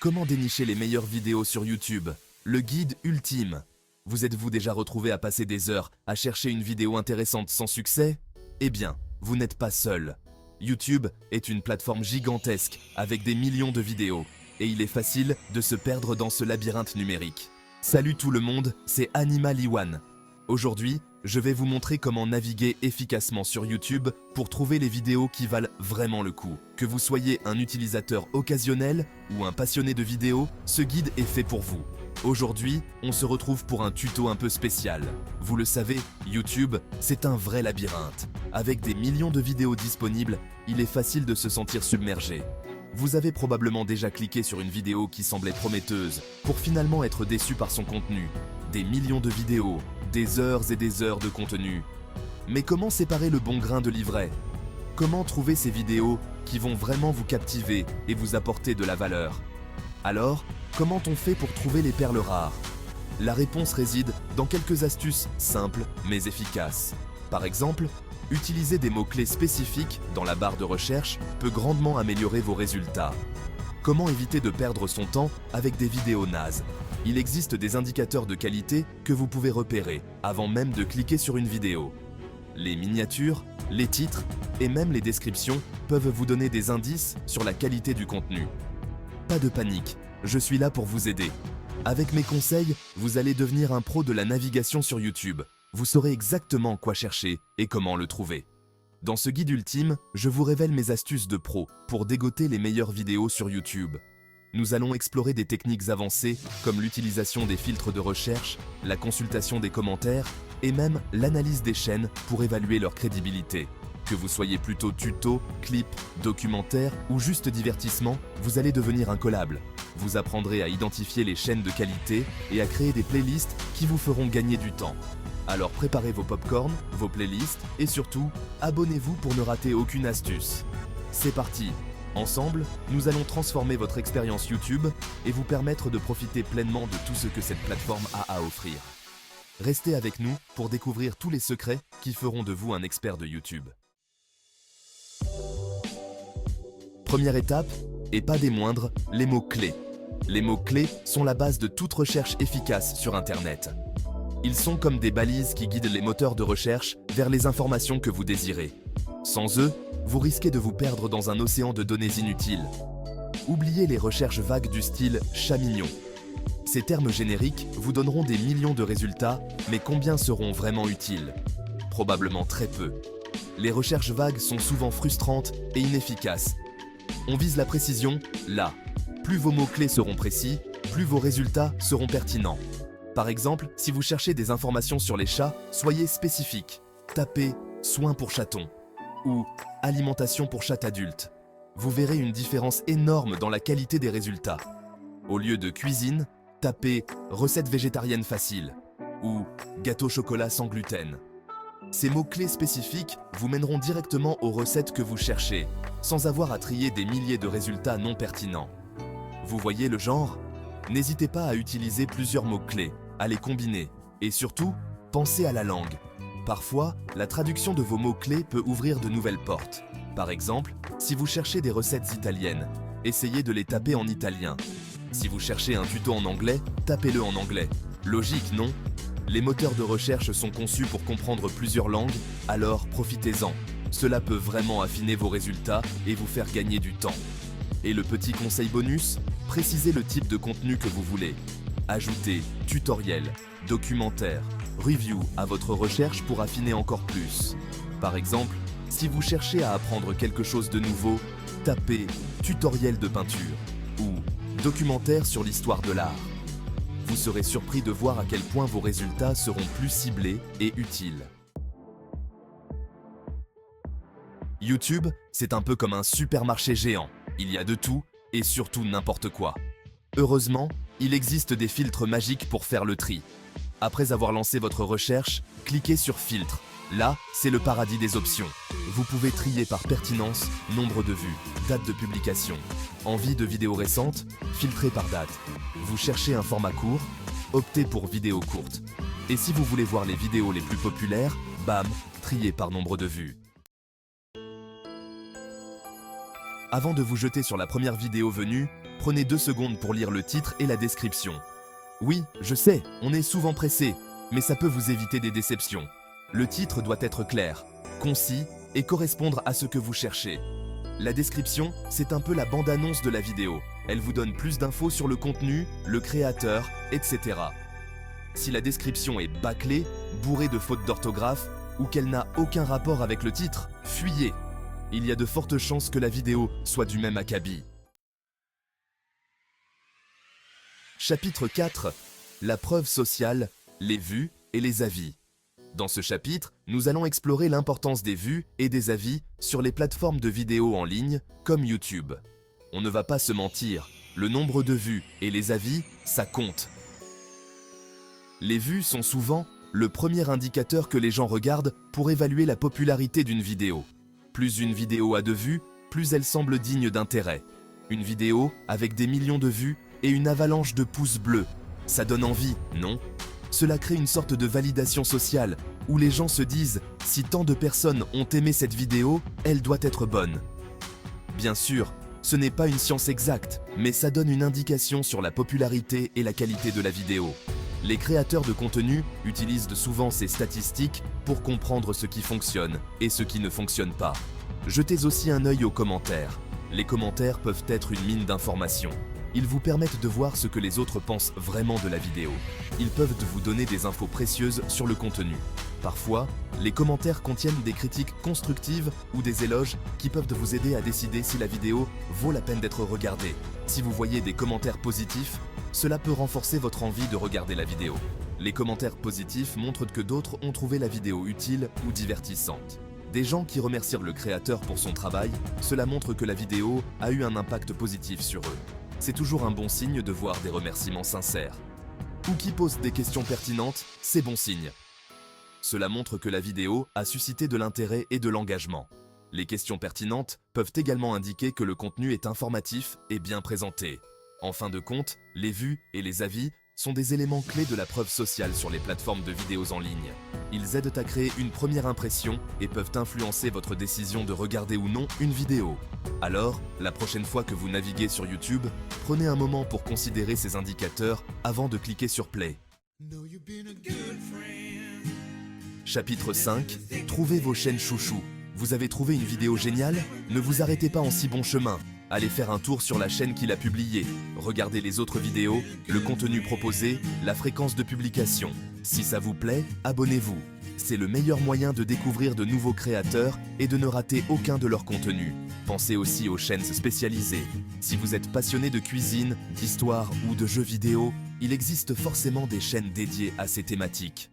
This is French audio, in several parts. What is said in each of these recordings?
Comment dénicher les meilleures vidéos sur YouTube? Le guide ultime. Vous êtes-vous déjà retrouvé à passer des heures à chercher une vidéo intéressante sans succès? Eh bien, vous n'êtes pas seul. YouTube est une plateforme gigantesque avec des millions de vidéos et il est facile de se perdre dans ce labyrinthe numérique. Salut tout le monde, c'est Animal Iwan. Aujourd'hui, je vais vous montrer comment naviguer efficacement sur YouTube pour trouver les vidéos qui valent vraiment le coup. Que vous soyez un utilisateur occasionnel ou un passionné de vidéos, ce guide est fait pour vous. Aujourd'hui, on se retrouve pour un tuto un peu spécial. Vous le savez, YouTube, c'est un vrai labyrinthe. Avec des millions de vidéos disponibles, il est facile de se sentir submergé. Vous avez probablement déjà cliqué sur une vidéo qui semblait prometteuse pour finalement être déçu par son contenu. Des millions de vidéos, des heures et des heures de contenu. Mais comment séparer le bon grain de l'ivraie? Comment trouver ces vidéos qui vont vraiment vous captiver et vous apporter de la valeur? Alors, comment on fait pour trouver les perles rares? La réponse réside dans quelques astuces simples mais efficaces. Par exemple, utiliser des mots-clés spécifiques dans la barre de recherche peut grandement améliorer vos résultats. Comment éviter de perdre son temps avec des vidéos nazes? Il existe des indicateurs de qualité que vous pouvez repérer avant même de cliquer sur une vidéo. Les miniatures, les titres et même les descriptions peuvent vous donner des indices sur la qualité du contenu. Pas de panique, je suis là pour vous aider. Avec mes conseils, vous allez devenir un pro de la navigation sur YouTube. Vous saurez exactement quoi chercher et comment le trouver. Dans ce guide ultime, je vous révèle mes astuces de pro pour dégoter les meilleures vidéos sur YouTube. Nous allons explorer des techniques avancées comme l'utilisation des filtres de recherche, la consultation des commentaires et même l'analyse des chaînes pour évaluer leur crédibilité. Que vous soyez plutôt tuto, clip, documentaire ou juste divertissement, vous allez devenir incollable. Vous apprendrez à identifier les chaînes de qualité et à créer des playlists qui vous feront gagner du temps. Alors préparez vos popcorns, vos playlists et surtout, abonnez-vous pour ne rater aucune astuce. C'est parti! Ensemble, nous allons transformer votre expérience YouTube et vous permettre de profiter pleinement de tout ce que cette plateforme a à offrir. Restez avec nous pour découvrir tous les secrets qui feront de vous un expert de YouTube. Première étape, et pas des moindres, les mots-clés. Les mots-clés sont la base de toute recherche efficace sur Internet. Ils sont comme des balises qui guident les moteurs de recherche vers les informations que vous désirez. Sans eux, vous risquez de vous perdre dans un océan de données inutiles. Oubliez les recherches vagues du style « chat mignon ». Ces termes génériques vous donneront des millions de résultats, mais combien seront vraiment utiles? Probablement très peu. Les recherches vagues sont souvent frustrantes et inefficaces. On vise la précision là. Plus vos mots-clés seront précis, plus vos résultats seront pertinents. Par exemple, si vous cherchez des informations sur les chats, soyez spécifique. Tapez « soins pour chatons » ou « alimentation pour chat adulte ». Vous verrez une différence énorme dans la qualité des résultats. Au lieu de « cuisine », tapez « recette végétarienne facile » ou « gâteau chocolat sans gluten ». Ces mots-clés spécifiques vous mèneront directement aux recettes que vous cherchez, sans avoir à trier des milliers de résultats non pertinents. Vous voyez le genre? N'hésitez pas à utiliser plusieurs mots-clés, à les combiner, et surtout, pensez à la langue. Parfois, la traduction de vos mots-clés peut ouvrir de nouvelles portes. Par exemple, si vous cherchez des recettes italiennes, essayez de les taper en italien. Si vous cherchez un tuto en anglais, tapez-le en anglais. Logique, non? Les moteurs de recherche sont conçus pour comprendre plusieurs langues, alors profitez-en. Cela peut vraiment affiner vos résultats et vous faire gagner du temps. Et le petit conseil bonus, précisez le type de contenu que vous voulez. Ajoutez tutoriel, documentaire, review à votre recherche pour affiner encore plus. Par exemple, si vous cherchez à apprendre quelque chose de nouveau, tapez tutoriel de peinture ou documentaire sur l'histoire de l'art. Vous serez surpris de voir à quel point vos résultats seront plus ciblés et utiles. YouTube, c'est un peu comme un supermarché géant. Il y a de tout et surtout n'importe quoi. Heureusement, il existe des filtres magiques pour faire le tri. Après avoir lancé votre recherche, cliquez sur Filtre. Là, c'est le paradis des options. Vous pouvez trier par pertinence, nombre de vues, date de publication. Envie de vidéos récentes, filtrer par date. Vous cherchez un format court, optez pour vidéos courtes. Et si vous voulez voir les vidéos les plus populaires, bam, trier par nombre de vues. Avant de vous jeter sur la première vidéo venue, prenez 2 secondes pour lire le titre et la description. Oui, je sais, on est souvent pressé, mais ça peut vous éviter des déceptions. Le titre doit être clair, concis et correspondre à ce que vous cherchez. La description, c'est un peu la bande-annonce de la vidéo. Elle vous donne plus d'infos sur le contenu, le créateur, etc. Si la description est bâclée, bourrée de fautes d'orthographe ou qu'elle n'a aucun rapport avec le titre, fuyez. Il y a de fortes chances que la vidéo soit du même acabit. Chapitre 4. La preuve sociale, les vues et les avis. Dans ce chapitre, nous allons explorer l'importance des vues et des avis sur les plateformes de vidéos en ligne comme YouTube. On ne va pas se mentir, le nombre de vues et les avis, ça compte. Les vues sont souvent le premier indicateur que les gens regardent pour évaluer la popularité d'une vidéo. Plus une vidéo a de vues, plus elle semble digne d'intérêt. Une vidéo avec des millions de vues et une avalanche de pouces bleus, ça donne envie, non ? Cela crée une sorte de validation sociale, où les gens se disent « si tant de personnes ont aimé cette vidéo, elle doit être bonne ». Bien sûr, ce n'est pas une science exacte, mais ça donne une indication sur la popularité et la qualité de la vidéo. Les créateurs de contenu utilisent souvent ces statistiques pour comprendre ce qui fonctionne et ce qui ne fonctionne pas. Jetez aussi un œil aux commentaires. Les commentaires peuvent être une mine d'informations. Ils vous permettent de voir ce que les autres pensent vraiment de la vidéo. Ils peuvent vous donner des infos précieuses sur le contenu. Parfois, les commentaires contiennent des critiques constructives ou des éloges qui peuvent vous aider à décider si la vidéo vaut la peine d'être regardée. Si vous voyez des commentaires positifs, cela peut renforcer votre envie de regarder la vidéo. Les commentaires positifs montrent que d'autres ont trouvé la vidéo utile ou divertissante. Des gens qui remercient le créateur pour son travail, cela montre que la vidéo a eu un impact positif sur eux. C'est toujours un bon signe de voir des remerciements sincères. Ou qui posent des questions pertinentes, c'est bon signe. Cela montre que la vidéo a suscité de l'intérêt et de l'engagement. Les questions pertinentes peuvent également indiquer que le contenu est informatif et bien présenté. En fin de compte, les vues et les avis sont des éléments clés de la preuve sociale sur les plateformes de vidéos en ligne. Ils aident à créer une première impression et peuvent influencer votre décision de regarder ou non une vidéo. Alors, la prochaine fois que vous naviguez sur YouTube, prenez un moment pour considérer ces indicateurs avant de cliquer sur Play. Chapitre 5. Trouvez vos chaînes chouchous. Vous avez trouvé une vidéo géniale? Ne vous arrêtez pas en si bon chemin. Allez faire un tour sur la chaîne qui l'a publiée. Regardez les autres vidéos, le contenu proposé, la fréquence de publication. Si ça vous plaît, abonnez-vous. C'est le meilleur moyen de découvrir de nouveaux créateurs et de ne rater aucun de leurs contenus. Pensez aussi aux chaînes spécialisées. Si vous êtes passionné de cuisine, d'histoire ou de jeux vidéo, il existe forcément des chaînes dédiées à ces thématiques.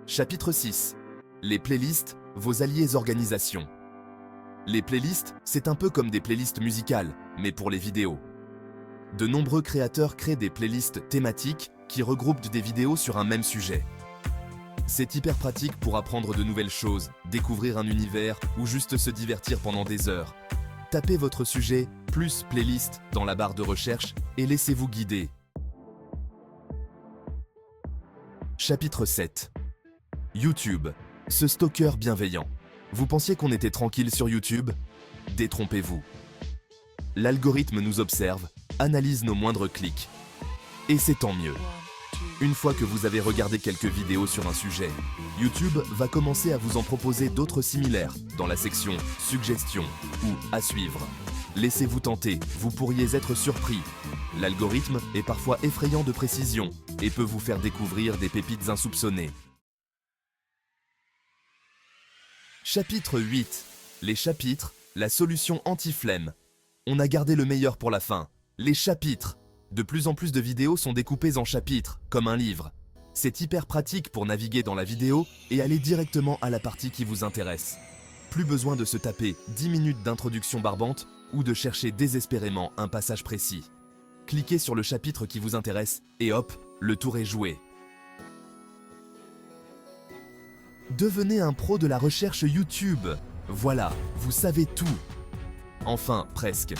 Chapitre 6. Les playlists, vos alliés organisation. Les playlists, c'est un peu comme des playlists musicales, mais pour les vidéos. De nombreux créateurs créent des playlists thématiques qui regroupent des vidéos sur un même sujet. C'est hyper pratique pour apprendre de nouvelles choses, découvrir un univers ou juste se divertir pendant des heures. Tapez votre sujet plus playlist dans la barre de recherche et laissez-vous guider. Chapitre 7. YouTube, ce stalker bienveillant. Vous pensiez qu'on était tranquille sur YouTube? Détrompez-vous. L'algorithme nous observe, analyse nos moindres clics. Et c'est tant mieux. Une fois que vous avez regardé quelques vidéos sur un sujet, YouTube va commencer à vous en proposer d'autres similaires dans la section « Suggestions » ou « À suivre ». Laissez-vous tenter, vous pourriez être surpris. L'algorithme est parfois effrayant de précision et peut vous faire découvrir des pépites insoupçonnées. Chapitre 8. Les chapitres, la solution anti-flemme. On a gardé le meilleur pour la fin. Les chapitres. De plus en plus de vidéos sont découpées en chapitres, comme un livre. C'est hyper pratique pour naviguer dans la vidéo et aller directement à la partie qui vous intéresse. Plus besoin de se taper 10 minutes d'introduction barbante ou de chercher désespérément un passage précis. Cliquez sur le chapitre qui vous intéresse et hop, le tour est joué. Devenez un pro de la recherche YouTube. Voilà, vous savez tout. Enfin, presque.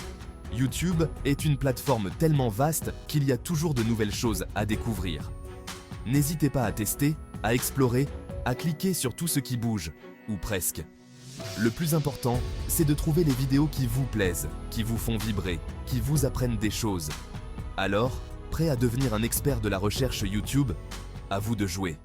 YouTube est une plateforme tellement vaste qu'il y a toujours de nouvelles choses à découvrir. N'hésitez pas à tester, à explorer, à cliquer sur tout ce qui bouge, ou presque. Le plus important, c'est de trouver les vidéos qui vous plaisent, qui vous font vibrer, qui vous apprennent des choses. Alors, prêt à devenir un expert de la recherche YouTube? À vous de jouer.